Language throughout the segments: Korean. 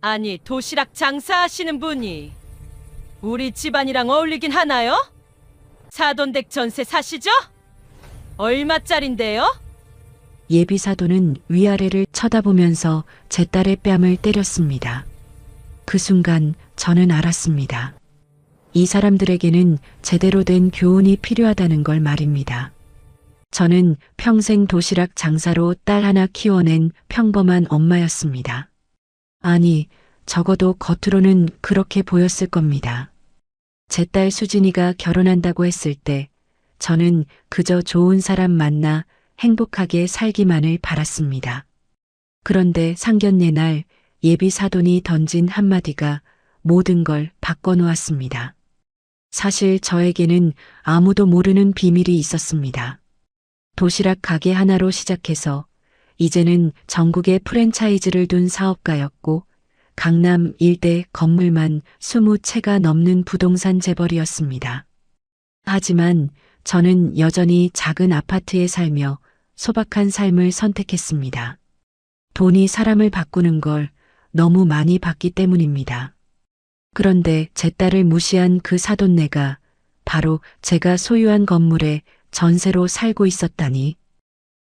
아니, 도시락 장사하시는 분이 우리 집안이랑 어울리긴 하나요? 사돈댁 전세 사시죠? 얼마짜린데요? 예비사도는 위아래를 쳐다보면서 제 딸의 뺨을 때렸습니다. 그 순간 저는 알았습니다. 이 사람들에게는 제대로 된 교훈이 필요하다는 걸 말입니다. 저는 평생 도시락 장사로 딸 하나 키워낸 평범한 엄마였습니다. 아니, 적어도 겉으로는 그렇게 보였을 겁니다. 제 딸 수진이가 결혼한다고 했을 때 저는 그저 좋은 사람 만나 행복하게 살기만을 바랐습니다. 그런데 상견례 날 예비 사돈이 던진 한마디가 모든 걸 바꿔놓았습니다. 사실 저에게는 아무도 모르는 비밀이 있었습니다. 도시락 가게 하나로 시작해서 이제는 전국에 프랜차이즈를 둔 사업가였고 강남 일대 건물만 20채가 넘는 부동산 재벌이었습니다. 하지만 저는 여전히 작은 아파트에 살며 소박한 삶을 선택했습니다. 돈이 사람을 바꾸는 걸 너무 많이 봤기 때문입니다. 그런데 제 딸을 무시한 그 사돈네가 바로 제가 소유한 건물에 전세로 살고 있었다니.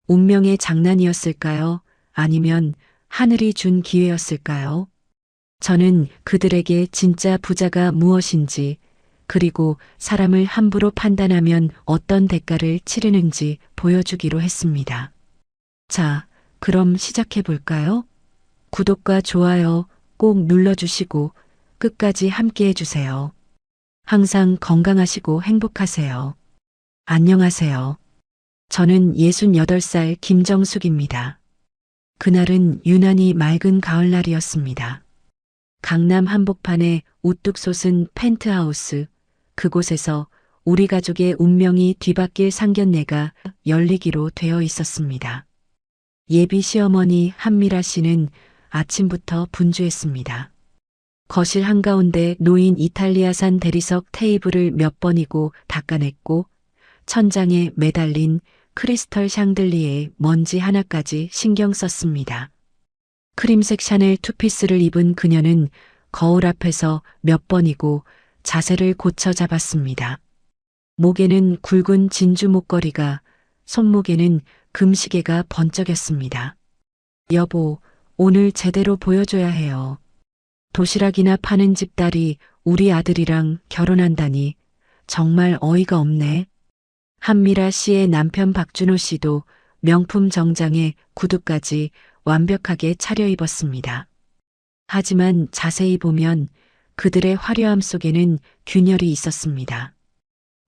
운명의 장난이었을까요? 아니면 하늘이 준 기회였을까요? 저는 그들에게 진짜 부자가 무엇인지, 그리고 사람을 함부로 판단하면 어떤 대가를 치르는지 보여주기로 했습니다. 자, 그럼 시작해 볼까요? 구독과 좋아요 꼭 눌러주시고 끝까지 함께 해주세요. 항상 건강하시고 행복하세요. 안녕하세요. 저는 68살 김정숙입니다. 그날은 유난히 맑은 가을날이었습니다. 강남 한복판에 우뚝 솟은 펜트하우스, 그곳에서 우리 가족의 운명이 뒤바뀔 상견례가 열리기로 되어 있었습니다. 예비 시어머니 한미라 씨는 아침부터 분주했습니다. 거실 한가운데 놓인 이탈리아산 대리석 테이블을 몇 번이고 닦아냈고 천장에 매달린 크리스털 샹들리에 먼지 하나까지 신경 썼습니다. 크림색 샤넬 투피스를 입은 그녀는 거울 앞에서 몇 번이고 자세를 고쳐 잡았습니다. 목에는 굵은 진주 목걸이가, 손목에는 금시계가 번쩍였습니다. 여보, 오늘 제대로 보여줘야 해요. 도시락이나 파는 집딸이 우리 아들이랑 결혼한다니 정말 어이가 없네. 한미라 씨의 남편 박준호 씨도 명품 정장에 구두까지 완벽하게 차려입었습니다. 하지만 자세히 보면 그들의 화려함 속에는 균열이 있었습니다.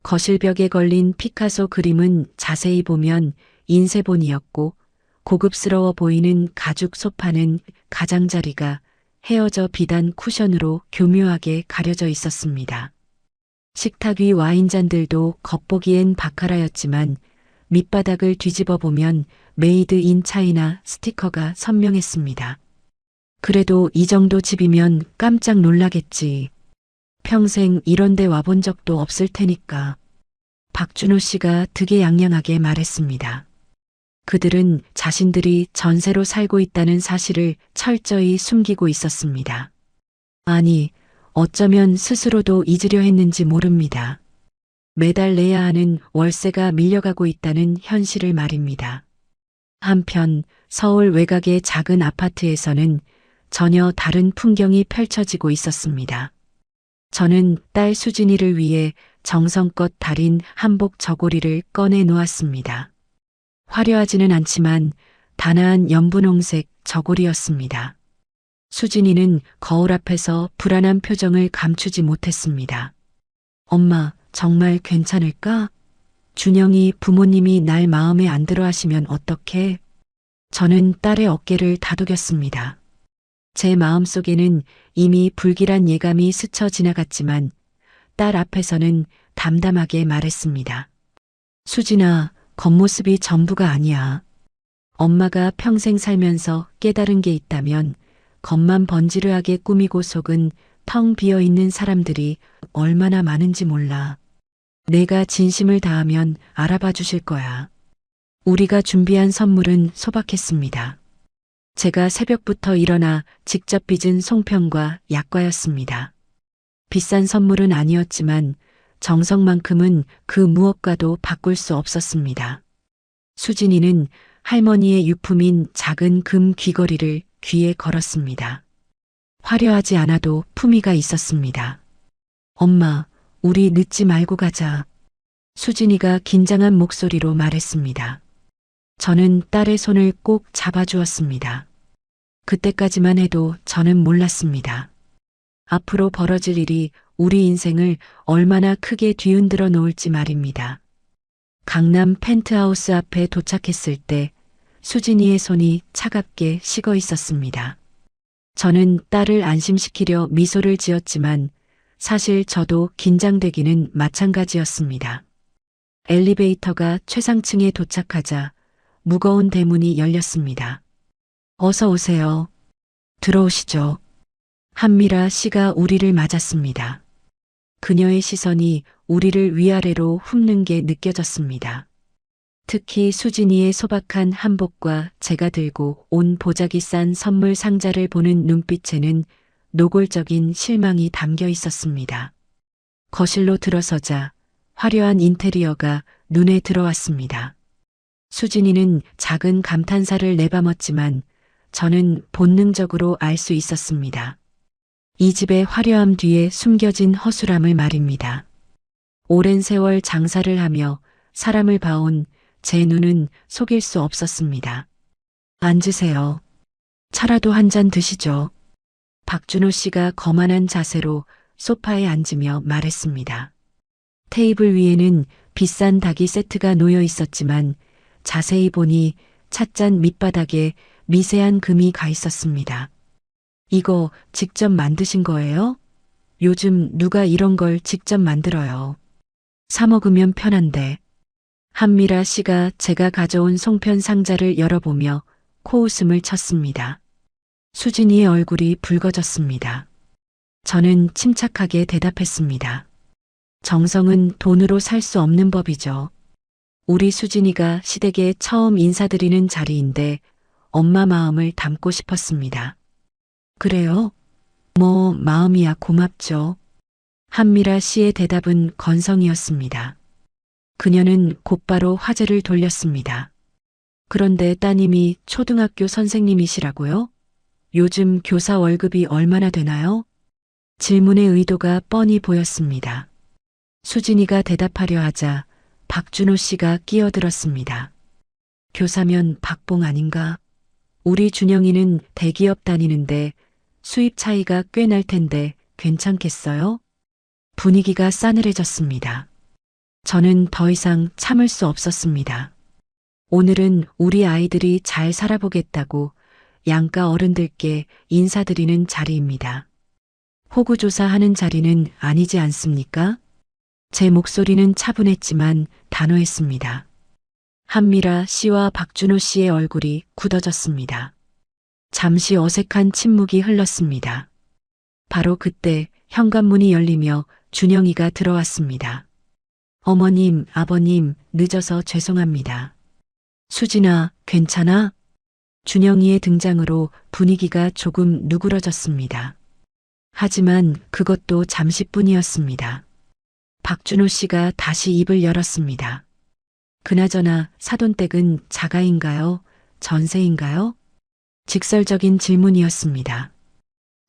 거실벽에 걸린 피카소 그림은 자세히 보면 인쇄본이었고 고급스러워 보이는 가죽 소파는 가장자리가 헤어져 비단 쿠션으로 교묘하게 가려져 있었습니다. 식탁 위 와인잔들도 겉보기엔 바카라였지만 밑바닥을 뒤집어 보면 메이드 인 차이나 스티커가 선명했습니다. 그래도 이 정도 집이면 깜짝 놀라겠지. 평생 이런 데 와본 적도 없을 테니까. 박준호 씨가 득이양양하게 말했습니다. 그들은 자신들이 전세로 살고 있다는 사실을 철저히 숨기고 있었습니다. 아니, 어쩌면 스스로도 잊으려 했는지 모릅니다. 매달 내야 하는 월세가 밀려가고 있다는 현실을 말입니다. 한편 서울 외곽의 작은 아파트에서는 전혀 다른 풍경이 펼쳐지고 있었습니다. 저는 딸 수진이를 위해 정성껏 다린 한복 저고리를 꺼내 놓았습니다. 화려하지는 않지만 단아한 연분홍색 저고리였습니다. 수진이는 거울 앞에서 불안한 표정을 감추지 못했습니다. 엄마, 정말 괜찮을까? 준영이 부모님이 날 마음에 안 들어 하시면 어떡해? 저는 딸의 어깨를 다독였습니다. 제 마음속에는 이미 불길한 예감이 스쳐 지나갔지만 딸 앞에서는 담담하게 말했습니다. 수진아, 겉모습이 전부가 아니야. 엄마가 평생 살면서 깨달은 게 있다면 겉만 번지르하게 꾸미고 속은 텅 비어 있는 사람들이 얼마나 많은지 몰라. 내가 진심을 다하면 알아봐 주실 거야. 우리가 준비한 선물은 소박했습니다. 제가 새벽부터 일어나 직접 빚은 송편과 약과였습니다. 비싼 선물은 아니었지만 정성만큼은 그 무엇과도 바꿀 수 없었습니다. 수진이는 할머니의 유품인 작은 금 귀걸이를 귀에 걸었습니다. 화려하지 않아도 품위가 있었습니다. 엄마, 우리 늦지 말고 가자. 수진이가 긴장한 목소리로 말했습니다. 저는 딸의 손을 꼭 잡아주었습니다. 그때까지만 해도 저는 몰랐습니다. 앞으로 벌어질 일이 우리 인생을 얼마나 크게 뒤흔들어 놓을지 말입니다. 강남 펜트하우스 앞에 도착했을 때 수진이의 손이 차갑게 식어 있었습니다. 저는 딸을 안심시키려 미소를 지었지만 사실 저도 긴장되기는 마찬가지였습니다. 엘리베이터가 최상층에 도착하자 무거운 대문이 열렸습니다. 어서 오세요. 들어오시죠. 한미라 씨가 우리를 맞았습니다. 그녀의 시선이 우리를 위아래로 훑는 게 느껴졌습니다. 특히 수진이의 소박한 한복과 제가 들고 온 보자기 싼 선물 상자를 보는 눈빛에는 노골적인 실망이 담겨 있었습니다. 거실로 들어서자 화려한 인테리어가 눈에 들어왔습니다. 수진이는 작은 감탄사를 내뱉었지만 저는 본능적으로 알 수 있었습니다. 이 집의 화려함 뒤에 숨겨진 허술함을 말입니다. 오랜 세월 장사를 하며 사람을 봐온 제 눈은 속일 수 없었습니다. 앉으세요. 차라도 한 잔 드시죠. 박준호 씨가 거만한 자세로 소파에 앉으며 말했습니다. 테이블 위에는 비싼 닭이 세트가 놓여 있었지만 자세히 보니 찻잔 밑바닥에 미세한 금이 가 있었습니다. 이거 직접 만드신 거예요? 요즘 누가 이런 걸 직접 만들어요. 사 먹으면 편한데. 한미라 씨가 제가 가져온 송편 상자를 열어보며 코웃음을 쳤습니다. 수진이의 얼굴이 붉어졌습니다. 저는 침착하게 대답했습니다. 정성은 돈으로 살 수 없는 법이죠. 우리 수진이가 시댁에 처음 인사드리는 자리인데 엄마 마음을 담고 싶었습니다. 그래요? 뭐 마음이야 고맙죠. 한미라 씨의 대답은 건성이었습니다. 그녀는 곧바로 화제를 돌렸습니다. 그런데 따님이 초등학교 선생님이시라고요? 요즘 교사 월급이 얼마나 되나요? 질문의 의도가 뻔히 보였습니다. 수진이가 대답하려 하자 박준호 씨가 끼어들었습니다. 교사면 박봉 아닌가? 우리 준영이는 대기업 다니는데 수입 차이가 꽤 날 텐데 괜찮겠어요? 분위기가 싸늘해졌습니다. 저는 더 이상 참을 수 없었습니다. 오늘은 우리 아이들이 잘 살아보겠다고 양가 어른들께 인사드리는 자리입니다. 호구조사하는 자리는 아니지 않습니까? 제 목소리는 차분했지만 단호했습니다. 한미라 씨와 박준호 씨의 얼굴이 굳어졌습니다. 잠시 어색한 침묵이 흘렀습니다. 바로 그때 현관문이 열리며 준영이가 들어왔습니다. 어머님, 아버님, 늦어서 죄송합니다. 수진아, 괜찮아? 준영이의 등장으로 분위기가 조금 누그러졌습니다. 하지만 그것도 잠시뿐이었습니다. 박준호 씨가 다시 입을 열었습니다. 그나저나 사돈댁은 자가인가요? 전세인가요? 직설적인 질문이었습니다.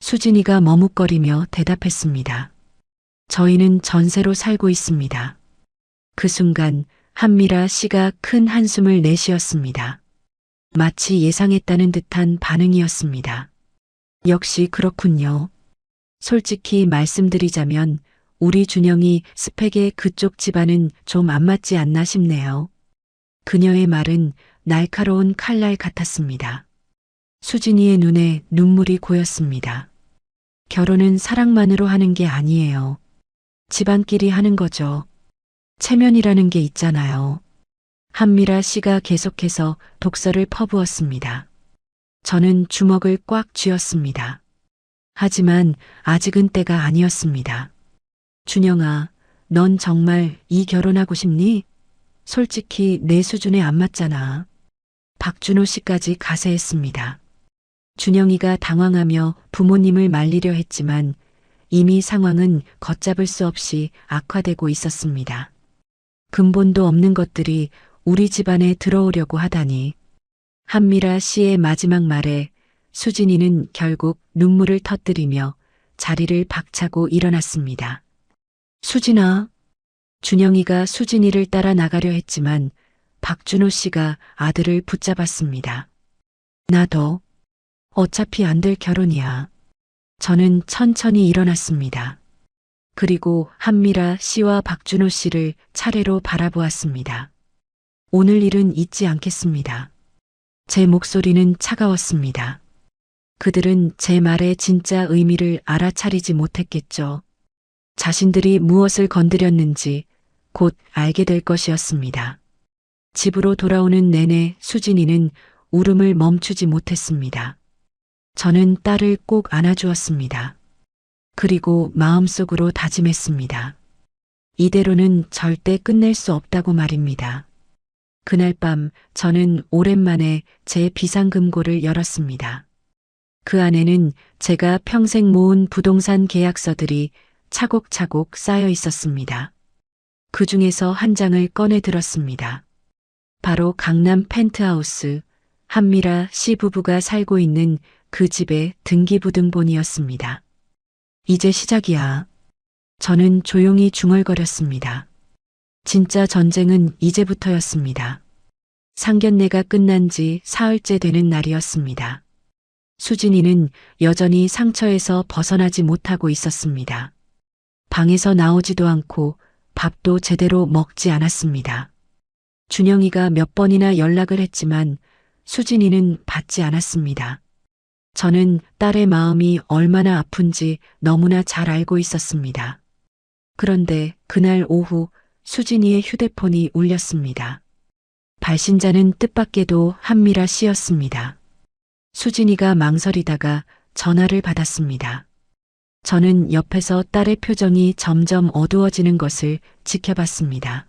수진이가 머뭇거리며 대답했습니다. 저희는 전세로 살고 있습니다. 그 순간 한미라 씨가 큰 한숨을 내쉬었습니다. 마치 예상했다는 듯한 반응이었습니다. 역시 그렇군요. 솔직히 말씀드리자면 우리 준영이 스펙에 그쪽 집안은 좀 안 맞지 않나 싶네요. 그녀의 말은 날카로운 칼날 같았습니다. 수진이의 눈에 눈물이 고였습니다. 결혼은 사랑만으로 하는 게 아니에요. 집안끼리 하는 거죠. 체면이라는 게 있잖아요. 한미라 씨가 계속해서 독설을 퍼부었습니다. 저는 주먹을 꽉 쥐었습니다. 하지만 아직은 때가 아니었습니다. 준영아, 넌 정말 이 결혼하고 싶니? 솔직히 내 수준에 안 맞잖아. 박준호 씨까지 가세했습니다. 준영이가 당황하며 부모님을 말리려 했지만 이미 상황은 걷잡을 수 없이 악화되고 있었습니다. 근본도 없는 것들이 우리 집안에 들어오려고 하다니. 한미라 씨의 마지막 말에 수진이는 결국 눈물을 터뜨리며 자리를 박차고 일어났습니다. 수진아. 준영이가 수진이를 따라 나가려 했지만 박준호 씨가 아들을 붙잡았습니다. 나도. 어차피 안 될 결혼이야. 저는 천천히 일어났습니다. 그리고 한미라 씨와 박준호 씨를 차례로 바라보았습니다. 오늘 일은 잊지 않겠습니다. 제 목소리는 차가웠습니다. 그들은 제 말의 진짜 의미를 알아차리지 못했겠죠. 자신들이 무엇을 건드렸는지 곧 알게 될 것이었습니다. 집으로 돌아오는 내내 수진이는 울음을 멈추지 못했습니다. 저는 딸을 꼭 안아주었습니다. 그리고 마음속으로 다짐했습니다. 이대로는 절대 끝낼 수 없다고 말입니다. 그날 밤 저는 오랜만에 제 비상금고를 열었습니다. 그 안에는 제가 평생 모은 부동산 계약서들이 차곡차곡 쌓여 있었습니다. 그 중에서 한 장을 꺼내 들었습니다. 바로 강남 펜트하우스, 한미라 씨 부부가 살고 있는 그 집의 등기부등본이었습니다. 이제 시작이야. 저는 조용히 중얼거렸습니다. 진짜 전쟁은 이제부터였습니다. 상견례가 끝난 지 사흘째 되는 날이었습니다. 수진이는 여전히 상처에서 벗어나지 못하고 있었습니다. 방에서 나오지도 않고 밥도 제대로 먹지 않았습니다. 준영이가 몇 번이나 연락을 했지만 수진이는 받지 않았습니다. 저는 딸의 마음이 얼마나 아픈지 너무나 잘 알고 있었습니다. 그런데 그날 오후 수진이의 휴대폰이 울렸습니다. 발신자는 뜻밖에도 한미라 씨였습니다. 수진이가 망설이다가 전화를 받았습니다. 저는 옆에서 딸의 표정이 점점 어두워지는 것을 지켜봤습니다.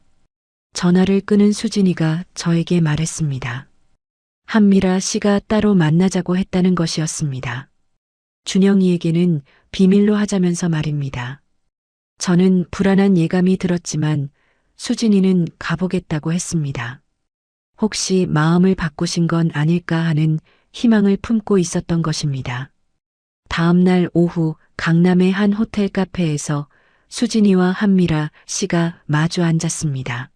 전화를 끊은 수진이가 저에게 말했습니다. 한미라 씨가 따로 만나자고 했다는 것이었습니다. 준영이에게는 비밀로 하자면서 말입니다. 저는 불안한 예감이 들었지만 수진이는 가보겠다고 했습니다. 혹시 마음을 바꾸신 건 아닐까 하는 희망을 품고 있었던 것입니다. 다음 날 오후 강남의 한 호텔 카페에서 수진이와 한미라 씨가 마주 앉았습니다.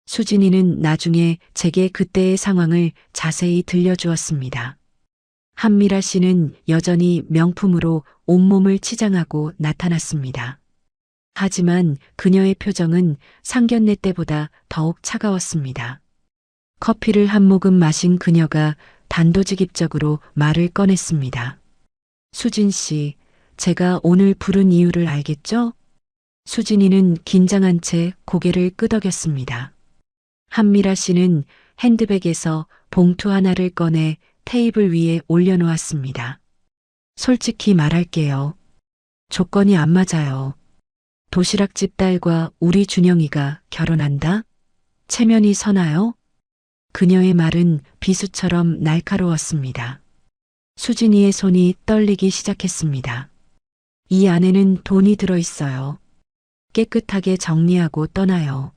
수진이는 나중에 제게 그때의 상황을 자세히 들려주었습니다. 한미라 씨는 여전히 명품으로 온몸을 치장하고 나타났습니다. 하지만 그녀의 표정은 상견례 때보다 더욱 차가웠습니다. 커피를 한 모금 마신 그녀가 단도직입적으로 말을 꺼냈습니다. 수진 씨, 제가 오늘 부른 이유를 알겠죠? 수진이는 긴장한 채 고개를 끄덕였습니다. 한미라 씨는 핸드백에서 봉투 하나를 꺼내 테이블 위에 올려놓았습니다. 솔직히 말할게요. 조건이 안 맞아요. 도시락집 딸과 우리 준영이가 결혼한다? 체면이 서나요? 그녀의 말은 비수처럼 날카로웠습니다. 수진이의 손이 떨리기 시작했습니다. 이 안에는 돈이 들어있어요. 깨끗하게 정리하고 떠나요.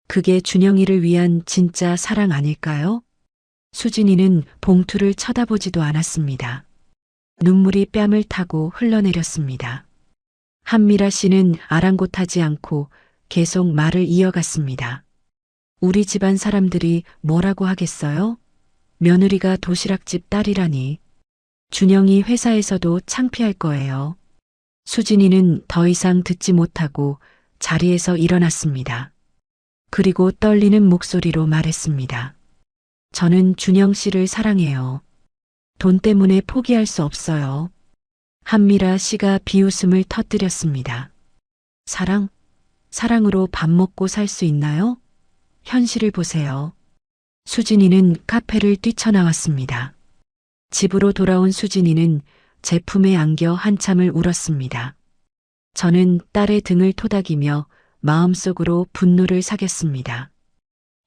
그게 준영이를 위한 진짜 사랑 아닐까요? 수진이는 봉투를 쳐다보지도 않았습니다. 눈물이 뺨을 타고 흘러내렸습니다. 한미라 씨는 아랑곳하지 않고 계속 말을 이어갔습니다. 우리 집안 사람들이 뭐라고 하겠어요? 며느리가 도시락집 딸이라니. 준영이 회사에서도 창피할 거예요. 수진이는 더 이상 듣지 못하고 자리에서 일어났습니다. 그리고 떨리는 목소리로 말했습니다. 저는 준영 씨를 사랑해요. 돈 때문에 포기할 수 없어요. 한미라 씨가 비웃음을 터뜨렸습니다. 사랑? 사랑으로 밥 먹고 살 수 있나요? 현실을 보세요. 수진이는 카페를 뛰쳐나왔습니다. 집으로 돌아온 수진이는 제품에 안겨 한참을 울었습니다. 저는 딸의 등을 토닥이며 마음속으로 분노를 사겼습니다.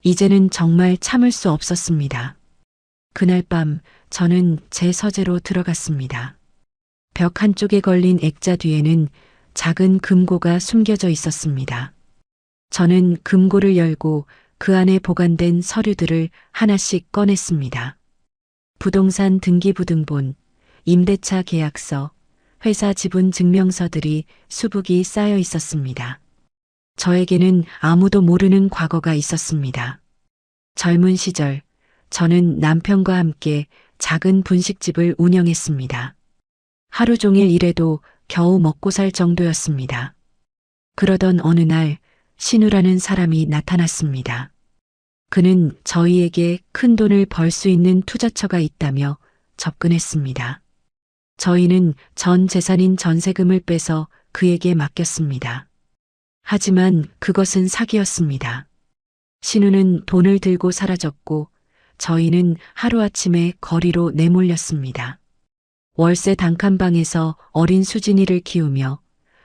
이제는 정말 참을 수 없었습니다. 그날 밤 저는 제 서재로 들어갔습니다. 벽 한쪽에 걸린 액자 뒤에는 작은 금고가 숨겨져 있었습니다. 저는 금고를 열고 그 안에 보관된 서류들을 하나씩 꺼냈습니다. 부동산 등기부등본, 임대차 계약서, 회사 지분 증명서들이 수북이 쌓여 있었습니다. 저에게는 아무도 모르는 과거가 있었습니다. 젊은 시절, 저는 남편과 함께 작은 분식집을 운영했습니다. 하루 종일 일해도 겨우 먹고 살 정도였습니다. 그러던 어느 날 신우라는 사람이 나타났습니다. 그는 저희에게 큰 돈을 벌 수 있는 투자처가 있다며 접근했습니다. 저희는 전 재산인 전세금을 빼서 그에게 맡겼습니다. 하지만 그것은 사기였습니다. 신우는 돈을 들고 사라졌고 저희는 하루아침에 거리로 내몰렸습니다. 월세 단칸방에서 어린 수진이를 키우며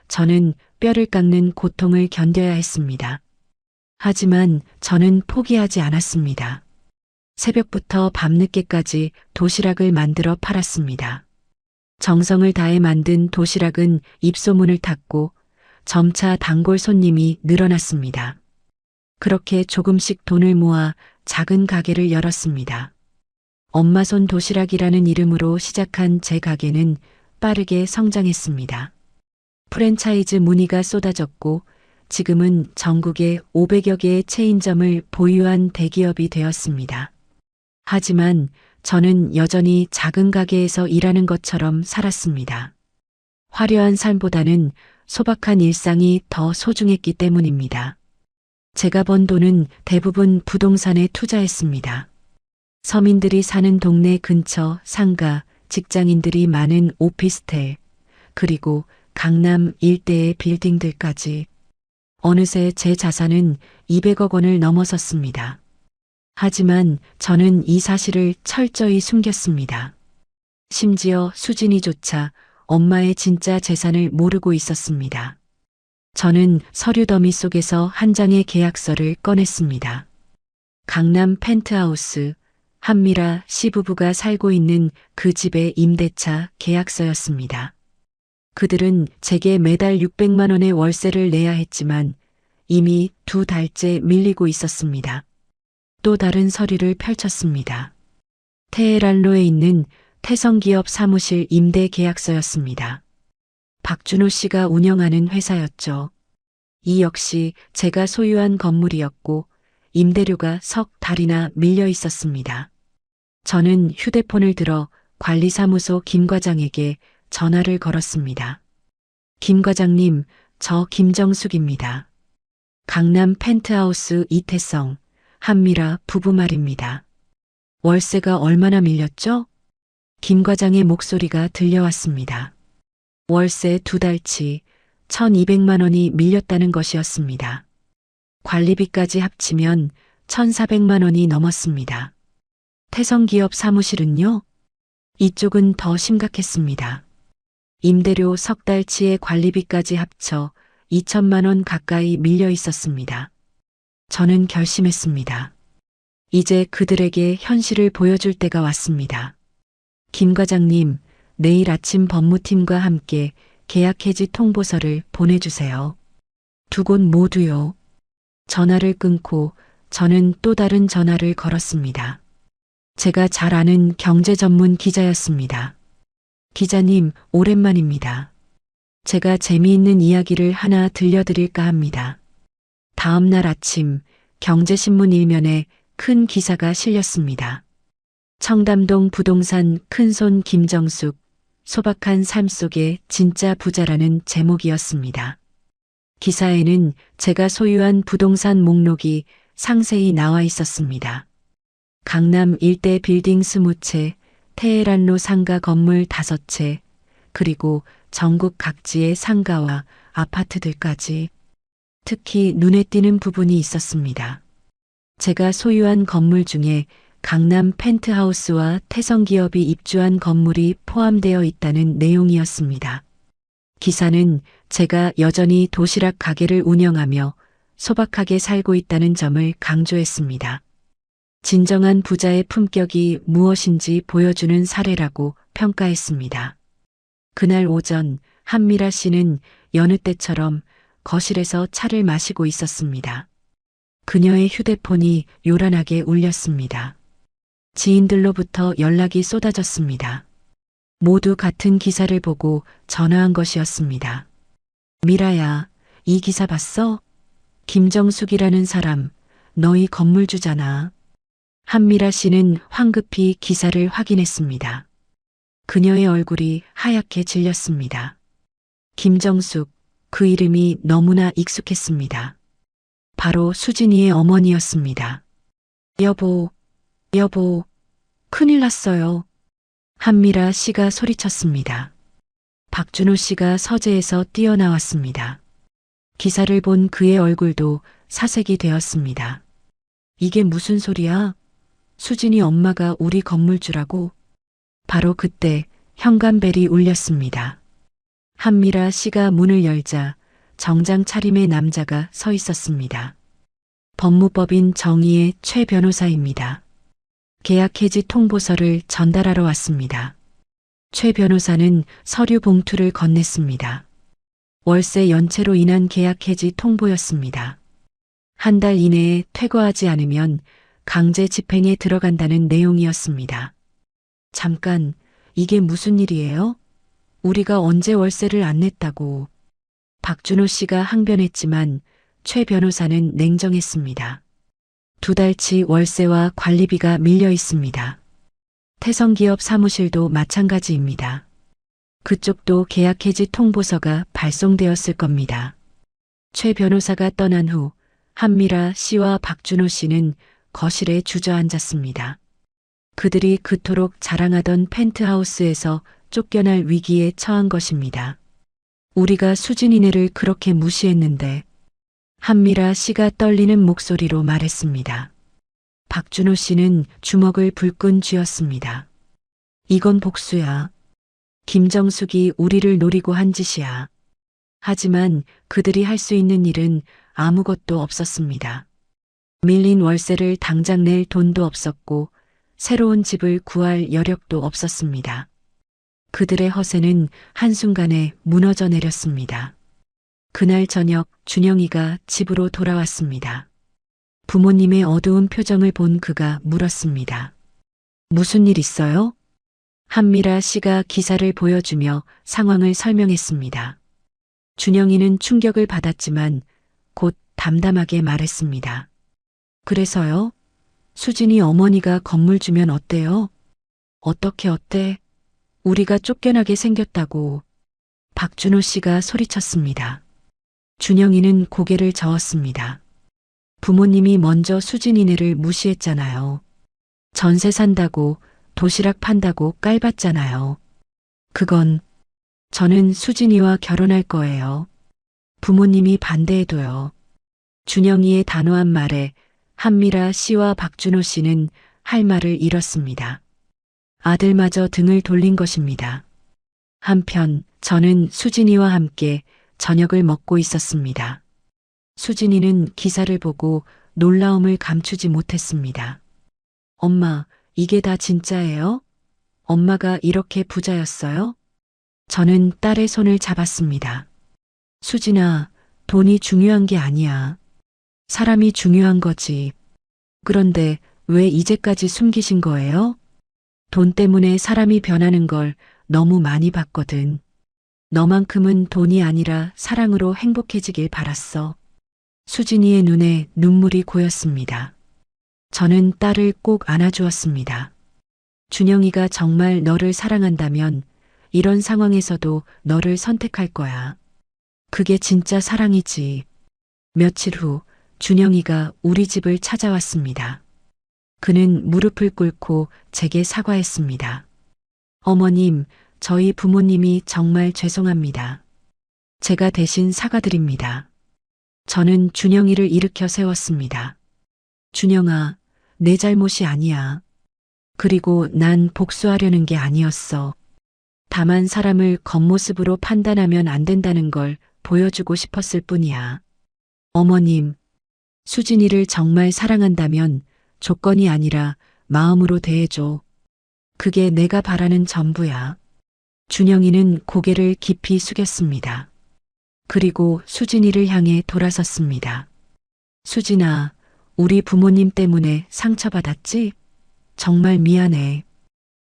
저는 뼈를 깎는 고통을 견뎌야 했습니다. 하지만 저는 포기하지 않았습니다. 새벽부터 밤늦게까지 도시락을 만들어 팔았습니다. 정성을 다해 만든 도시락은 입소문을 탔고 점차 단골 손님이 늘어났습니다. 그렇게 조금씩 돈을 모아 작은 가게를 열었습니다. 엄마 손 도시락이라는 이름으로 시작한 제 가게는 빠르게 성장했습니다. 프랜차이즈 문의가 쏟아졌고 지금은 전국에 500여 개의 체인점을 보유한 대기업이 되었습니다. 하지만 저는 여전히 작은 가게에서 일하는 것처럼 살았습니다. 화려한 삶보다는 소박한 일상이 더 소중했기 때문입니다. 제가 번 돈은 대부분 부동산에 투자했습니다. 서민들이 사는 동네 근처 상가, 직장인들이 많은 오피스텔, 그리고 강남 일대의 빌딩들까지. 어느새 제 자산은 200억 원을 넘어섰습니다. 하지만 저는 이 사실을 철저히 숨겼습니다. 심지어 수진이조차 엄마의 진짜 재산을 모르고 있었습니다. 저는 서류 더미 속에서 한 장의 계약서를 꺼냈습니다. 강남 펜트하우스, 한미라 씨 부부가 살고 있는 그 집의 임대차 계약서였습니다. 그들은 제게 매달 600만 원의 월세를 내야 했지만 이미 2달째 밀리고 있었습니다. 또 다른 서류를 펼쳤습니다. 테헤란로에 있는 태성기업 사무실 임대 계약서였습니다. 박준호 씨가 운영하는 회사였죠. 이 역시 제가 소유한 건물이었고 임대료가 석 달이나 밀려 있었습니다. 저는 휴대폰을 들어 관리사무소 김 과장에게 전화를 걸었습니다. 김 과장님, 저 김정숙입니다. 강남 펜트하우스 이태성, 한미라 부부 말입니다. 월세가 얼마나 밀렸죠? 김 과장의 목소리가 들려왔습니다. 월세 2달치 1,200만 원이 밀렸다는 것이었습니다. 관리비까지 합치면 1,400만 원이 넘었습니다. 태성기업 사무실은요? 이쪽은 더 심각했습니다. 임대료 석 달치의 관리비까지 합쳐 2천만 원 가까이 밀려 있었습니다. 저는 결심했습니다. 이제 그들에게 현실을 보여줄 때가 왔습니다. 김 과장님, 내일 아침 법무팀과 함께 계약 해지 통보서를 보내주세요. 두 곳 모두요. 전화를 끊고 저는 또 다른 전화를 걸었습니다. 제가 잘 아는 경제 전문 기자였습니다. 기자님, 오랜만입니다. 제가 재미있는 이야기를 하나 들려드릴까 합니다. 다음 날 아침 경제신문 일면에 큰 기사가 실렸습니다. 청담동 부동산 큰손 김정숙, 소박한 삶 속의 진짜 부자라는 제목이었습니다. 기사에는 제가 소유한 부동산 목록이 상세히 나와 있었습니다. 강남 일대 빌딩 20채, 테헤란로 상가 건물 5채, 그리고 전국 각지의 상가와 아파트들까지. 특히 눈에 띄는 부분이 있었습니다. 제가 소유한 건물 중에 강남 펜트하우스와 태성기업이 입주한 건물이 포함되어 있다는 내용이었습니다. 기사는 제가 여전히 도시락 가게를 운영하며 소박하게 살고 있다는 점을 강조했습니다. 진정한 부자의 품격이 무엇인지 보여주는 사례라고 평가했습니다. 그날 오전 한미라 씨는 여느 때처럼 거실에서 차를 마시고 있었습니다. 그녀의 휴대폰이 요란하게 울렸습니다. 지인들로부터 연락이 쏟아졌습니다. 모두 같은 기사를 보고 전화한 것이었습니다. 미라야, 이 기사 봤어? 김정숙이라는 사람, 너희 건물주잖아. 한미라 씨는 황급히 기사를 확인했습니다. 그녀의 얼굴이 하얗게 질렸습니다. 김정숙, 그 이름이 너무나 익숙했습니다. 바로 수진이의 어머니였습니다. 여보, 큰일 났어요. 한미라 씨가 소리쳤습니다. 박준호 씨가 서재에서 뛰어나왔습니다. 기사를 본 그의 얼굴도 사색이 되었습니다. 이게 무슨 소리야? 수진이 엄마가 우리 건물주라고? 바로 그때 현관벨이 울렸습니다. 한미라 씨가 문을 열자 정장 차림의 남자가 서 있었습니다. 법무법인 정의의 최 변호사입니다. 계약 해지 통보서를 전달하러 왔습니다. 최 변호사는 서류 봉투를 건넸습니다. 월세 연체로 인한 계약 해지 통보였습니다. 한 달 이내에 퇴거하지 않으면 강제 집행에 들어간다는 내용이었습니다. 잠깐, 이게 무슨 일이에요? 우리가 언제 월세를 안 냈다고. 박준호 씨가 항변했지만 최 변호사는 냉정했습니다. 2달치 월세와 관리비가 밀려 있습니다. 태성기업 사무실도 마찬가지입니다. 그쪽도 계약 해지 통보서가 발송되었을 겁니다. 최 변호사가 떠난 후 한미라 씨와 박준호 씨는 거실에 주저앉았습니다. 그들이 그토록 자랑하던 펜트하우스에서 쫓겨날 위기에 처한 것입니다. 우리가 수진이네를 그렇게 무시했는데. 한미라 씨가 떨리는 목소리로 말했습니다. 박준호 씨는 주먹을 불끈 쥐었습니다. 이건 복수야. 김정숙이 우리를 노리고 한 짓이야. 하지만 그들이 할 수 있는 일은 아무것도 없었습니다. 밀린 월세를 당장 낼 돈도 없었고 새로운 집을 구할 여력도 없었습니다. 그들의 허세는 한순간에 무너져 내렸습니다. 그날 저녁 준영이가 집으로 돌아왔습니다. 부모님의 어두운 표정을 본 그가 물었습니다. 무슨 일 있어요? 한미라 씨가 기사를 보여주며 상황을 설명했습니다. 준영이는 충격을 받았지만 곧 담담하게 말했습니다. 그래서요? 수진이 어머니가 건물 주면 어때요? 어떻게 어때? 우리가 쫓겨나게 생겼다고. 박준호 씨가 소리쳤습니다. 준영이는 고개를 저었습니다. 부모님이 먼저 수진이네를 무시했잖아요. 전세 산다고 도시락 판다고 깔봤잖아요. 그건 저는 수진이와 결혼할 거예요. 부모님이 반대해도요. 준영이의 단호한 말에 한미라 씨와 박준호 씨는 할 말을 잃었습니다. 아들마저 등을 돌린 것입니다. 한편 저는 수진이와 함께 저녁을 먹고 있었습니다. 수진이는 기사를 보고 놀라움을 감추지 못했습니다. 엄마, 이게 다 진짜예요? 엄마가 이렇게 부자였어요? 저는 딸의 손을 잡았습니다. 수진아, 돈이 중요한 게 아니야. 사람이 중요한 거지. 그런데 왜 이제까지 숨기신 거예요? 돈 때문에 사람이 변하는 걸 너무 많이 봤거든. 너만큼은 돈이 아니라 사랑으로 행복해지길 바랐어. 수진이의 눈에 눈물이 고였습니다. 저는 딸을 꼭 안아주었습니다. 준영이가 정말 너를 사랑한다면 이런 상황에서도 너를 선택할 거야. 그게 진짜 사랑이지. 며칠 후 준영이가 우리 집을 찾아왔습니다. 그는 무릎을 꿇고 제게 사과했습니다. 어머님, 저희 부모님이 정말 죄송합니다. 제가 대신 사과드립니다. 저는 준영이를 일으켜 세웠습니다. 준영아, 내 잘못이 아니야. 그리고 난 복수하려는 게 아니었어. 다만 사람을 겉모습으로 판단하면 안 된다는 걸 보여주고 싶었을 뿐이야. 어머님, 수진이를 정말 사랑한다면 조건이 아니라 마음으로 대해줘. 그게 내가 바라는 전부야. 준영이는 고개를 깊이 숙였습니다. 그리고 수진이를 향해 돌아섰습니다. 수진아, 우리 부모님 때문에 상처받았지? 정말 미안해.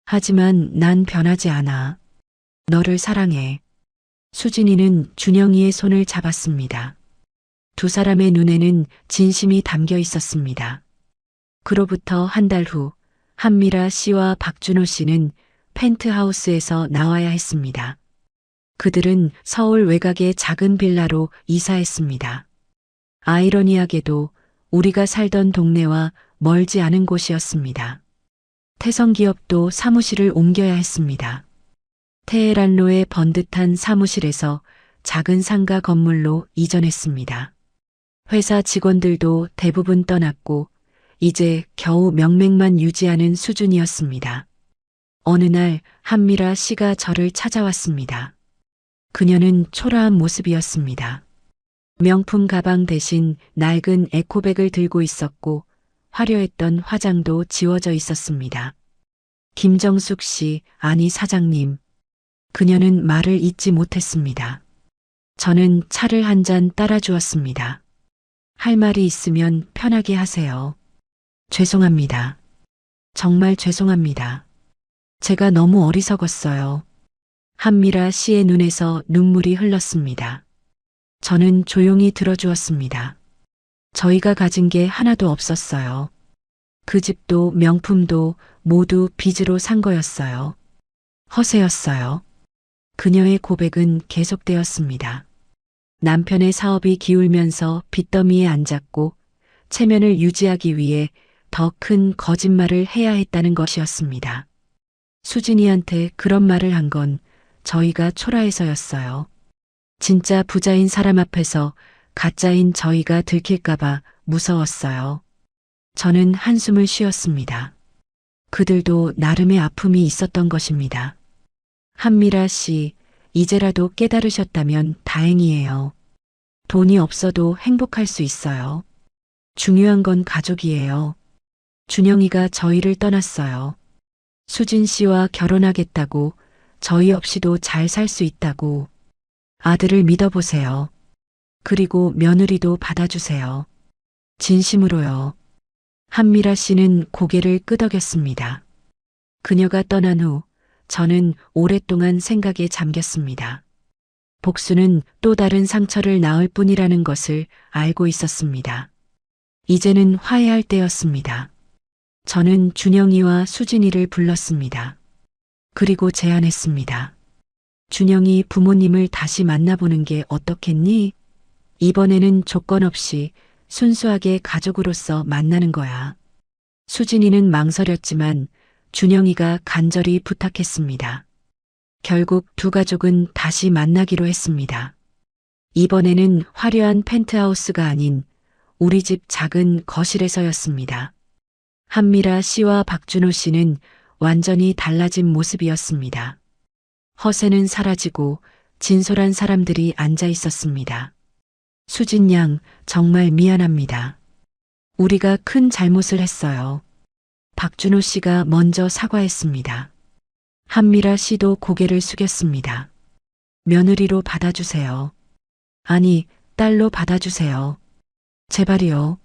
하지만 난 변하지 않아. 너를 사랑해. 수진이는 준영이의 손을 잡았습니다. 두 사람의 눈에는 진심이 담겨 있었습니다. 그로부터 한 달 후, 한미라 씨와 박준호 씨는 펜트하우스에서 나와야 했습니다. 그들은 서울 외곽의 작은 빌라로 이사했습니다. 아이러니하게도 우리가 살던 동네와 멀지 않은 곳이었습니다. 태성 기업도 사무실을 옮겨야 했습니다. 테헤란로의 번듯한 사무실에서 작은 상가 건물로 이전했습니다. 회사 직원들도 대부분 떠났고 이제 겨우 명맥만 유지하는 수준이었습니다. 어느 날 한미라 씨가 저를 찾아왔습니다. 그녀는 초라한 모습이었습니다. 명품 가방 대신 낡은 에코백을 들고 있었고 화려했던 화장도 지워져 있었습니다. 김정숙 씨, 아니 사장님. 그녀는 말을 잇지 못했습니다. 저는 차를 한 잔 따라 주었습니다. 할 말이 있으면 편하게 하세요. 죄송합니다. 정말 죄송합니다. 제가 너무 어리석었어요. 한미라 씨의 눈에서 눈물이 흘렀습니다. 저는 조용히 들어주었습니다. 저희가 가진 게 하나도 없었어요. 그 집도 명품도 모두 빚으로 산 거였어요. 허세였어요. 그녀의 고백은 계속되었습니다. 남편의 사업이 기울면서 빚더미에 앉았고 체면을 유지하기 위해 더 큰 거짓말을 해야 했다는 것이었습니다. 수진이한테 그런 말을 한 건 저희가 초라해서였어요. 진짜 부자인 사람 앞에서 가짜인 저희가 들킬까봐 무서웠어요. 저는 한숨을 쉬었습니다. 그들도 나름의 아픔이 있었던 것입니다. 한미라 씨, 이제라도 깨달으셨다면 다행이에요. 돈이 없어도 행복할 수 있어요. 중요한 건 가족이에요. 준영이가 저희를 떠났어요. 수진 씨와 결혼하겠다고, 저희 없이도 잘 살 수 있다고. 아들을 믿어보세요. 그리고 며느리도 받아주세요. 진심으로요. 한미라 씨는 고개를 끄덕였습니다. 그녀가 떠난 후 저는 오랫동안 생각에 잠겼습니다. 복수는 또 다른 상처를 낳을 뿐이라는 것을 알고 있었습니다. 이제는 화해할 때였습니다. 저는 준영이와 수진이를 불렀습니다. 그리고 제안했습니다. 준영이 부모님을 다시 만나보는 게 어떻겠니? 이번에는 조건 없이 순수하게 가족으로서 만나는 거야. 수진이는 망설였지만 준영이가 간절히 부탁했습니다. 결국 두 가족은 다시 만나기로 했습니다. 이번에는 화려한 펜트하우스가 아닌 우리 집 작은 거실에서였습니다. 한미라 씨와 박준호 씨는 완전히 달라진 모습이었습니다. 허세는 사라지고 진솔한 사람들이 앉아 있었습니다. 수진 양, 정말 미안합니다. 우리가 큰 잘못을 했어요. 박준호 씨가 먼저 사과했습니다. 한미라 씨도 고개를 숙였습니다. 며느리로 받아주세요. 아니, 딸로 받아주세요. 제발이요.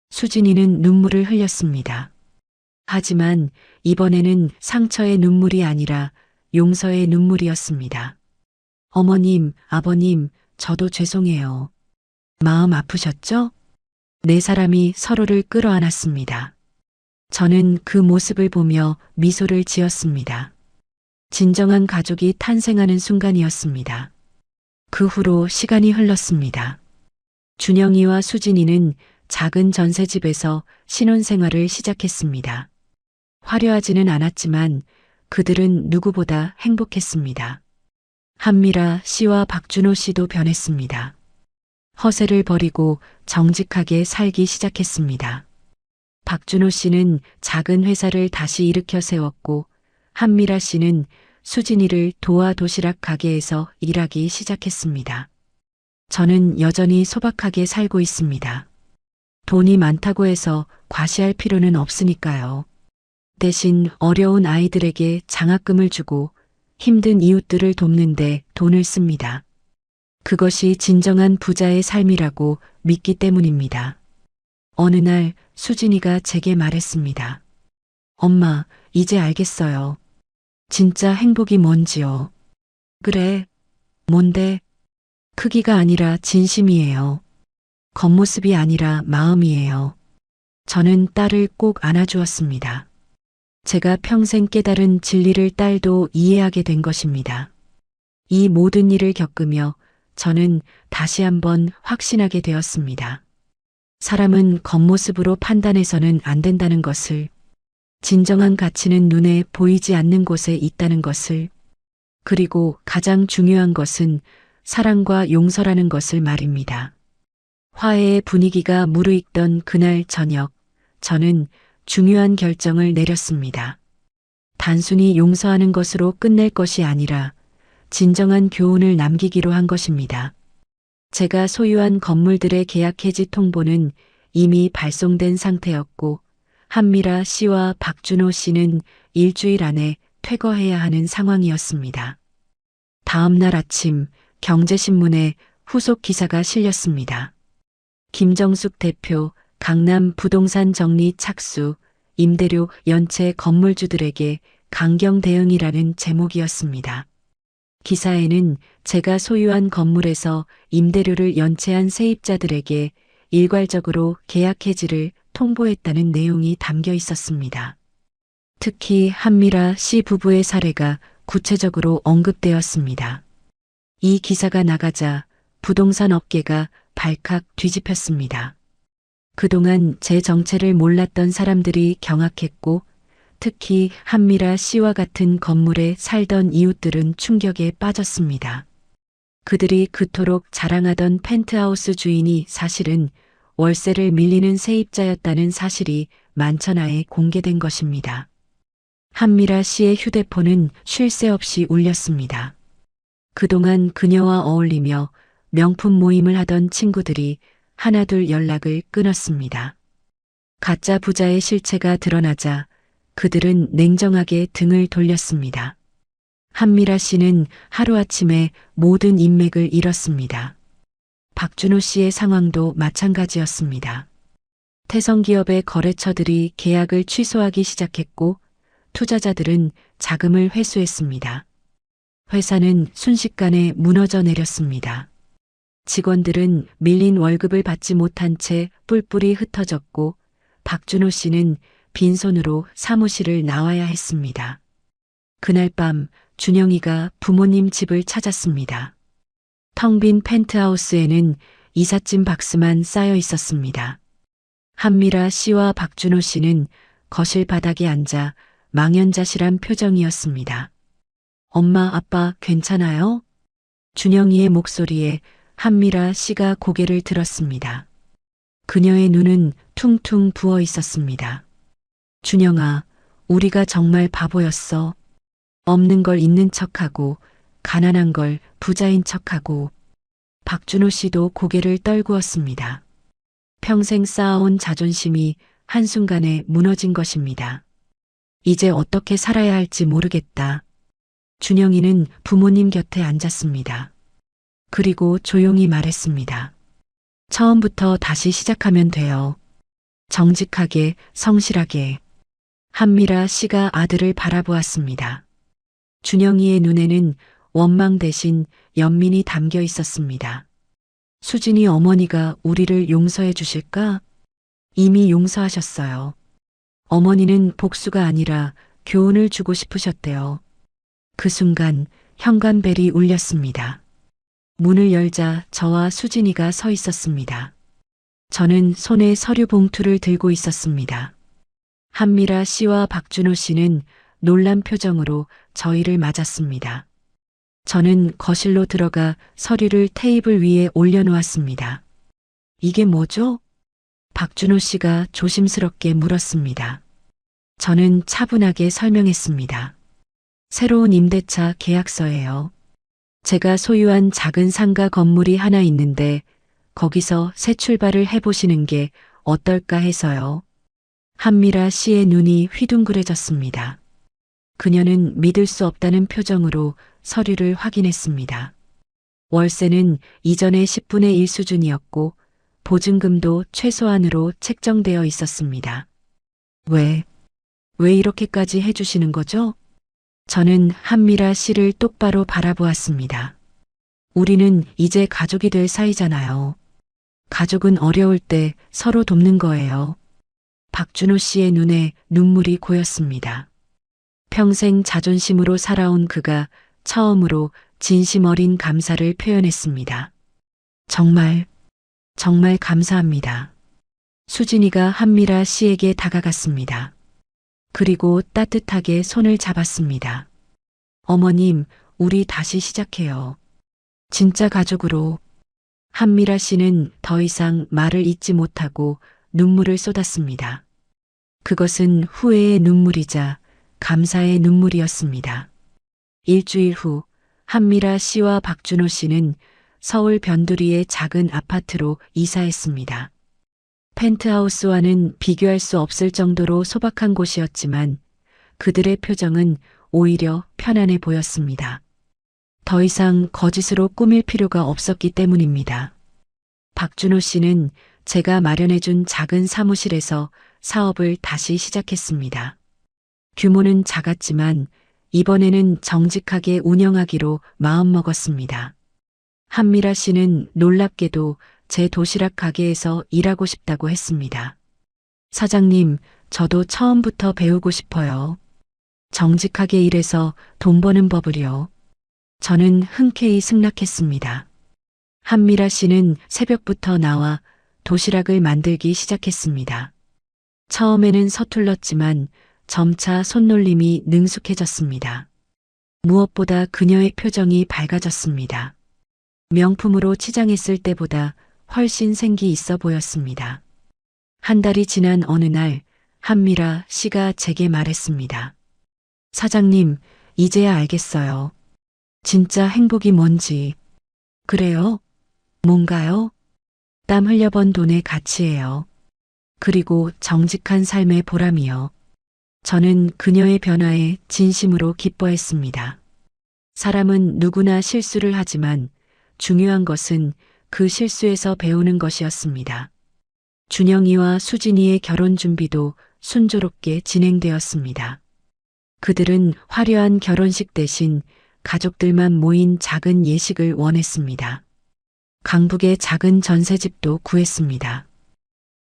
수진이는 눈물을 흘렸습니다. 하지만 이번에는 상처의 눈물이 아니라 용서의 눈물이었습니다. 어머님, 아버님, 저도 죄송해요. 마음 아프셨죠? 네 사람이 서로를 끌어안았습니다. 저는 그 모습을 보며 미소를 지었습니다. 진정한 가족이 탄생하는 순간이었습니다. 그 후로 시간이 흘렀습니다. 준영이와 수진이는 작은 전셋집에서 신혼생활을 시작했습니다. 화려하지는 않았지만 그들은 누구보다 행복했습니다. 한미라 씨와 박준호 씨도 변했습니다. 허세를 버리고 정직하게 살기 시작했습니다. 박준호 씨는 작은 회사를 다시 일으켜 세웠고 한미라 씨는 수진이를 도화 도시락 가게에서 일하기 시작했습니다. 저는 여전히 소박하게 살고 있습니다. 돈이 많다고 해서 과시할 필요는 없으니까요. 대신 어려운 아이들에게 장학금을 주고 힘든 이웃들을 돕는데 돈을 씁니다. 그것이 진정한 부자의 삶이라고 믿기 때문입니다. 어느 날 수진이가 제게 말했습니다. 엄마, 이제 알겠어요. 진짜 행복이 뭔지요. 그래. 뭔데? 크기가 아니라 진심이에요. 겉모습이 아니라 마음이에요. 저는 딸을 꼭 안아주었습니다. 제가 평생 깨달은 진리를 딸도 이해하게 된 것입니다. 이 모든 일을 겪으며 저는 다시 한번 확신하게 되었습니다. 사람은 겉모습으로 판단해서는 안 된다는 것을, 진정한 가치는 눈에 보이지 않는 곳에 있다는 것을, 그리고 가장 중요한 것은 사랑과 용서라는 것을 말입니다. 화해의 분위기가 무르익던 그날 저녁, 저는 중요한 결정을 내렸습니다. 단순히 용서하는 것으로 끝낼 것이 아니라 진정한 교훈을 남기기로 한 것입니다. 제가 소유한 건물들의 계약 해지 통보는 이미 발송된 상태였고 한미라 씨와 박준호 씨는 일주일 안에 퇴거해야 하는 상황이었습니다. 다음 날 아침 경제신문에 후속 기사가 실렸습니다. 김정숙 대표 강남 부동산 정리 착수, 임대료 연체 건물주들에게 강경 대응이라는 제목이었습니다. 기사에는 제가 소유한 건물에서 임대료를 연체한 세입자들에게 일괄적으로 계약 해지를 통보했다는 내용이 담겨 있었습니다. 특히 한미라 씨 부부의 사례가 구체적으로 언급되었습니다. 이 기사가 나가자 부동산 업계가 발칵 뒤집혔습니다. 그동안 제 정체를 몰랐던 사람들이 경악했고 특히 한미라 씨와 같은 건물에 살던 이웃들은 충격에 빠졌습니다. 그들이 그토록 자랑하던 펜트하우스 주인이 사실은 월세를 밀리는 세입자였다는 사실이 만천하에 공개된 것입니다. 한미라 씨의 휴대폰은 쉴 새 없이 울렸습니다. 그동안 그녀와 어울리며 명품 모임을 하던 친구들이 하나둘 연락을 끊었습니다. 가짜 부자의 실체가 드러나자 그들은 냉정하게 등을 돌렸습니다. 한미라 씨는 하루아침에 모든 인맥을 잃었습니다. 박준호 씨의 상황도 마찬가지였습니다. 태성기업의 거래처들이 계약을 취소하기 시작했고 투자자들은 자금을 회수했습니다. 회사는 순식간에 무너져 내렸습니다. 직원들은 밀린 월급을 받지 못한 채 뿔뿔이 흩어졌고 박준호 씨는 빈손으로 사무실을 나와야 했습니다. 그날 밤 준영이가 부모님 집을 찾았습니다. 텅 빈 펜트하우스에는 이삿짐 박스만 쌓여 있었습니다. 한미라 씨와 박준호 씨는 거실 바닥에 앉아 망연자실한 표정이었습니다. 엄마, 아빠 괜찮아요? 준영이의 목소리에 한미라 씨가 고개를 들었습니다. 그녀의 눈은 퉁퉁 부어 있었습니다. 준영아, 우리가 정말 바보였어. 없는 걸 있는 척하고 가난한 걸 부자인 척하고. 박준호 씨도 고개를 떨구었습니다. 평생 쌓아온 자존심이 한순간에 무너진 것입니다. 이제 어떻게 살아야 할지 모르겠다. 준영이는 부모님 곁에 앉았습니다. 그리고 조용히 말했습니다. 처음부터 다시 시작하면 돼요. 정직하게, 성실하게. 한미라 씨가 아들을 바라보았습니다. 준영이의 눈에는 원망 대신 연민이 담겨 있었습니다. 수진이 어머니가 우리를 용서해 주실까? 이미 용서하셨어요. 어머니는 복수가 아니라 교훈을 주고 싶으셨대요. 그 순간 현관벨이 울렸습니다. 문을 열자 저와 수진이가 서 있었습니다. 저는 손에 서류 봉투를 들고 있었습니다. 한미라 씨와 박준호 씨는 놀란 표정으로 저희를 맞았습니다. 저는 거실로 들어가 서류를 테이블 위에 올려놓았습니다. 이게 뭐죠? 박준호 씨가 조심스럽게 물었습니다. 저는 차분하게 설명했습니다. 새로운 임대차 계약서예요. 제가 소유한 작은 상가 건물이 하나 있는데 거기서 새 출발을 해보시는 게 어떨까 해서요. 한미라 씨의 눈이 휘둥그레졌습니다. 그녀는 믿을 수 없다는 표정으로 서류를 확인했습니다. 월세는 이전의 10분의 1 수준이었고 보증금도 최소한으로 책정되어 있었습니다. 왜 이렇게까지 해주시는 거죠? 저는 한미라 씨를 똑바로 바라보았습니다. 우리는 이제 가족이 될 사이잖아요. 가족은 어려울 때 서로 돕는 거예요. 박준호 씨의 눈에 눈물이 고였습니다. 평생 자존심으로 살아온 그가 처음으로 진심 어린 감사를 표현했습니다. 정말 감사합니다. 수진이가 한미라 씨에게 다가갔습니다. 그리고 따뜻하게 손을 잡았습니다. 어머님, 우리 다시 시작해요. 진짜 가족으로. 한미라 씨는 더 이상 말을 잇지 못하고 눈물을 쏟았습니다. 그것은 후회의 눈물이자 감사의 눈물이었습니다. 일주일 후 한미라 씨와 박준호 씨는 서울 변두리의 작은 아파트로 이사했습니다. 펜트하우스와는 비교할 수 없을 정도로 소박한 곳이었지만 그들의 표정은 오히려 편안해 보였습니다. 더 이상 거짓으로 꾸밀 필요가 없었기 때문입니다. 박준호 씨는 제가 마련해준 작은 사무실에서 사업을 다시 시작했습니다. 규모는 작았지만 이번에는 정직하게 운영하기로 마음먹었습니다. 한미라 씨는 놀랍게도 제 도시락 가게에서 일하고 싶다고 했습니다. 사장님, 저도 처음부터 배우고 싶어요. 정직하게 일해서 돈 버는 법을요. 저는 흔쾌히 승낙했습니다. 한미라 씨는 새벽부터 나와 도시락을 만들기 시작했습니다. 처음에는 서툴렀지만 점차 손놀림이 능숙해졌습니다. 무엇보다 그녀의 표정이 밝아졌습니다. 명품으로 치장했을 때보다 훨씬 생기 있어 보였습니다. 한 달이 지난 어느 날 한미라 씨가 제게 말했습니다. 사장님, 이제야 알겠어요. 진짜 행복이 뭔지. 그래요? 뭔가요? 땀 흘려번 돈의 가치예요. 그리고 정직한 삶의 보람이요. 저는 그녀의 변화에 진심으로 기뻐했습니다. 사람은 누구나 실수를 하지만 중요한 것은 그 실수에서 배우는 것이었습니다. 준영이와 수진이의 결혼 준비도 순조롭게 진행되었습니다. 그들은 화려한 결혼식 대신 가족들만 모인 작은 예식을 원했습니다. 강북의 작은 전셋집도 구했습니다.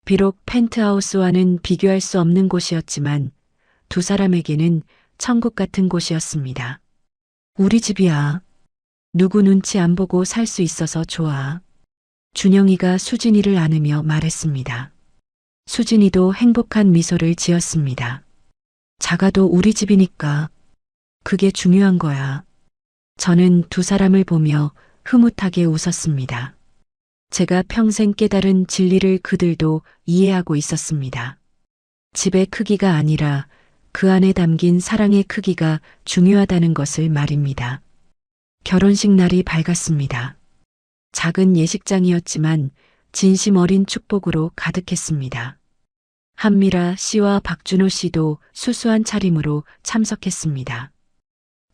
비록 펜트하우스와는 비교할 수 없는 곳이었지만 두 사람에게는 천국 같은 곳이었습니다. 우리 집이야. 누구 눈치 안 보고 살 수 있어서 좋아. 준영이가 수진이를 안으며 말했습니다. 수진이도 행복한 미소를 지었습니다. 작아도 우리 집이니까 그게 중요한 거야. 저는 두 사람을 보며 흐뭇하게 웃었습니다. 제가 평생 깨달은 진리를 그들도 이해하고 있었습니다. 집의 크기가 아니라 그 안에 담긴 사랑의 크기가 중요하다는 것을 말입니다. 결혼식 날이 밝았습니다. 작은 예식장이었지만 진심 어린 축복으로 가득했습니다. 한미라 씨와 박준호 씨도 수수한 차림으로 참석했습니다.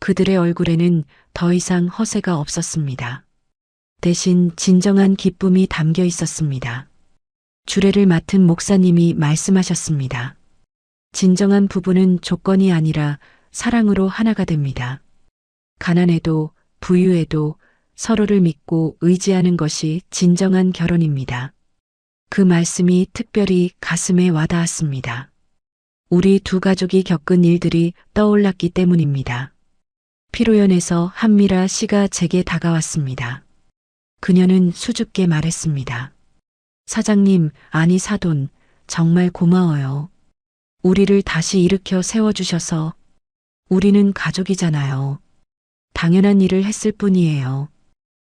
그들의 얼굴에는 더 이상 허세가 없었습니다. 대신 진정한 기쁨이 담겨 있었습니다. 주례를 맡은 목사님이 말씀하셨습니다. 진정한 부부는 조건이 아니라 사랑으로 하나가 됩니다. 가난해도 부유해도 서로를 믿고 의지하는 것이 진정한 결혼입니다. 그 말씀이 특별히 가슴에 와닿았습니다. 우리 두 가족이 겪은 일들이 떠올랐기 때문입니다. 피로연에서 한미라 씨가 제게 다가왔습니다. 그녀는 수줍게 말했습니다. 사장님, 아니 사돈, 정말 고마워요. 우리를 다시 일으켜 세워주셔서. 우리는 가족이잖아요. 당연한 일을 했을 뿐이에요.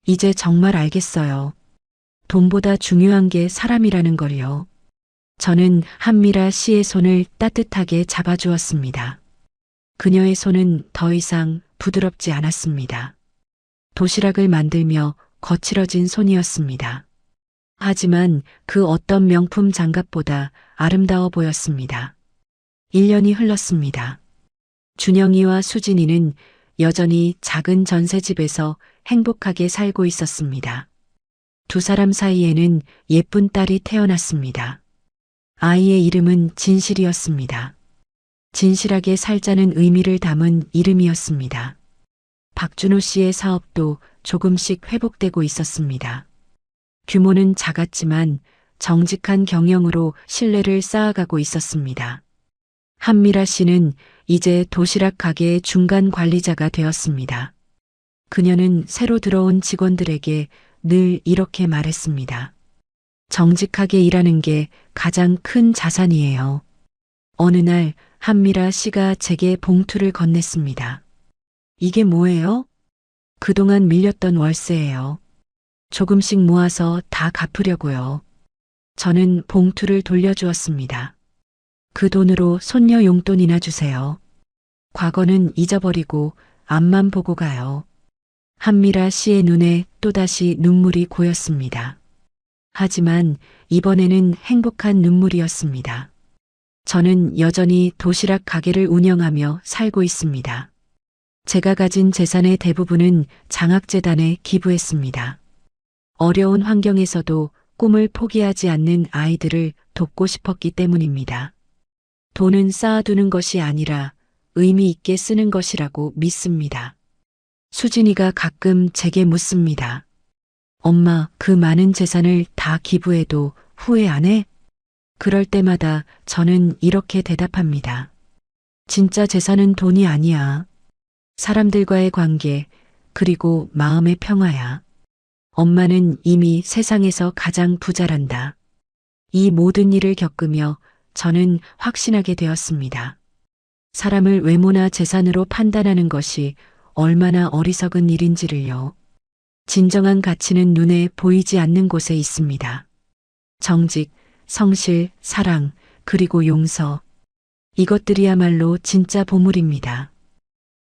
이제 정말 알겠어요. 돈보다 중요한 게 사람이라는 걸요. 저는 한미라 씨의 손을 따뜻하게 잡아주었습니다. 그녀의 손은 더 이상 부드럽지 않았습니다. 도시락을 만들며 거칠어진 손이었습니다. 하지만 그 어떤 명품 장갑보다 아름다워 보였습니다. 1년이 흘렀습니다. 준영이와 수진이는 여전히 작은 전셋집에서 행복하게 살고 있었습니다. 두 사람 사이에는 예쁜 딸이 태어났습니다. 아이의 이름은 진실이었습니다. 진실하게 살자는 의미를 담은 이름이었습니다. 박준호 씨의 사업도 조금씩 회복되고 있었습니다. 규모는 작았지만 정직한 경영으로 신뢰를 쌓아가고 있었습니다. 한미라 씨는 이제 도시락 가게의 중간 관리자가 되었습니다. 그녀는 새로 들어온 직원들에게 늘 이렇게 말했습니다. 정직하게 일하는 게 가장 큰 자산이에요. 어느 날 한미라 씨가 제게 봉투를 건넸습니다. 이게 뭐예요? 그동안 밀렸던 월세예요. 조금씩 모아서 다 갚으려고요. 저는 봉투를 돌려주었습니다. 그 돈으로 손녀 용돈이나 주세요. 과거는 잊어버리고 앞만 보고 가요. 한미라 씨의 눈에 또다시 눈물이 고였습니다. 하지만 이번에는 행복한 눈물이었습니다. 저는 여전히 도시락 가게를 운영하며 살고 있습니다. 제가 가진 재산의 대부분은 장학재단에 기부했습니다. 어려운 환경에서도 꿈을 포기하지 않는 아이들을 돕고 싶었기 때문입니다. 돈은 쌓아두는 것이 아니라 의미 있게 쓰는 것이라고 믿습니다. 수진이가 가끔 제게 묻습니다. 엄마, 그 많은 재산을 다 기부해도 후회 안 해? 그럴 때마다 저는 이렇게 대답합니다. 진짜 재산은 돈이 아니야. 사람들과의 관계, 그리고 마음의 평화야. 엄마는 이미 세상에서 가장 부자란다. 이 모든 일을 겪으며 저는 확신하게 되었습니다. 사람을 외모나 재산으로 판단하는 것이 얼마나 어리석은 일인지를요. 진정한 가치는 눈에 보이지 않는 곳에 있습니다. 정직, 성실, 사랑, 그리고 용서. 이것들이야말로 진짜 보물입니다.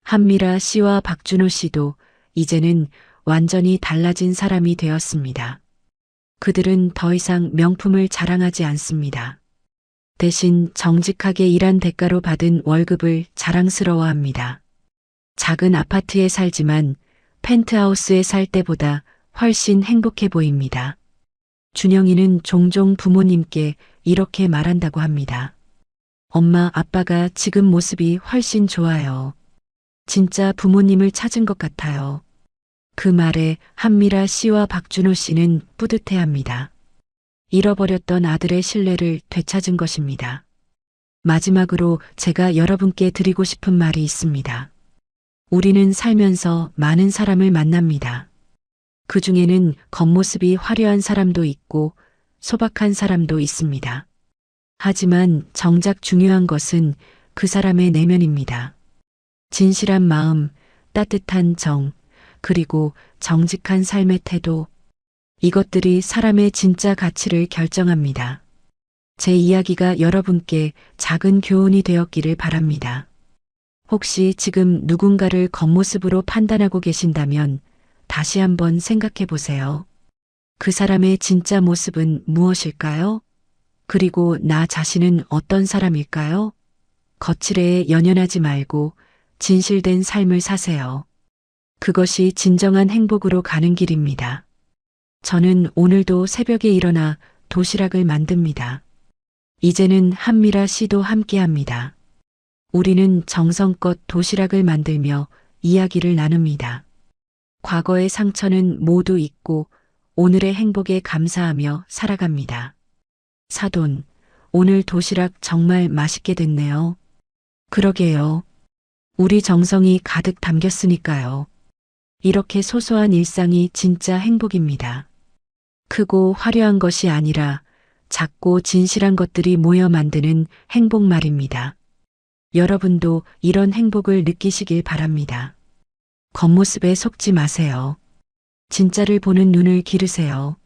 한미라 씨와 박준호 씨도 이제는 완전히 달라진 사람이 되었습니다. 그들은 더 이상 명품을 자랑하지 않습니다. 대신 정직하게 일한 대가로 받은 월급을 자랑스러워합니다. 작은 아파트에 살지만 펜트하우스에 살 때보다 훨씬 행복해 보입니다. 준영이는 종종 부모님께 이렇게 말한다고 합니다. 엄마, 아빠가 지금 모습이 훨씬 좋아요. 진짜 부모님을 찾은 것 같아요. 그 말에 한미라 씨와 박준호 씨는 뿌듯해합니다. 잃어버렸던 아들의 신뢰를 되찾은 것입니다. 마지막으로 제가 여러분께 드리고 싶은 말이 있습니다. 우리는 살면서 많은 사람을 만납니다. 그 중에는 겉모습이 화려한 사람도 있고 소박한 사람도 있습니다. 하지만 정작 중요한 것은 그 사람의 내면입니다. 진실한 마음, 따뜻한 정, 그리고 정직한 삶의 태도, 이것들이 사람의 진짜 가치를 결정합니다. 제 이야기가 여러분께 작은 교훈이 되었기를 바랍니다. 혹시 지금 누군가를 겉모습으로 판단하고 계신다면 다시 한번 생각해 보세요. 그 사람의 진짜 모습은 무엇일까요? 그리고 나 자신은 어떤 사람일까요? 거칠애에 연연하지 말고 진실된 삶을 사세요. 그것이 진정한 행복으로 가는 길입니다. 저는 오늘도 새벽에 일어나 도시락을 만듭니다. 이제는 한미라 씨도 함께합니다. 우리는 정성껏 도시락을 만들며 이야기를 나눕니다. 과거의 상처는 모두 잊고 오늘의 행복에 감사하며 살아갑니다. 사돈, 오늘 도시락 정말 맛있게 됐네요. 그러게요. 우리 정성이 가득 담겼으니까요. 이렇게 소소한 일상이 진짜 행복입니다. 크고 화려한 것이 아니라 작고 진실한 것들이 모여 만드는 행복 말입니다. 여러분도 이런 행복을 느끼시길 바랍니다. 겉모습에 속지 마세요. 진짜를 보는 눈을 기르세요.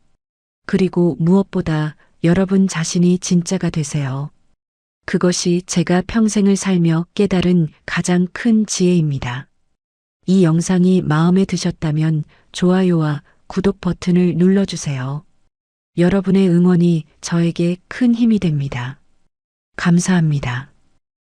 그리고 무엇보다 여러분 자신이 진짜가 되세요. 그것이 제가 평생을 살며 깨달은 가장 큰 지혜입니다. 이 영상이 마음에 드셨다면 좋아요와 구독 버튼을 눌러주세요. 여러분의 응원이 저에게 큰 힘이 됩니다. 감사합니다.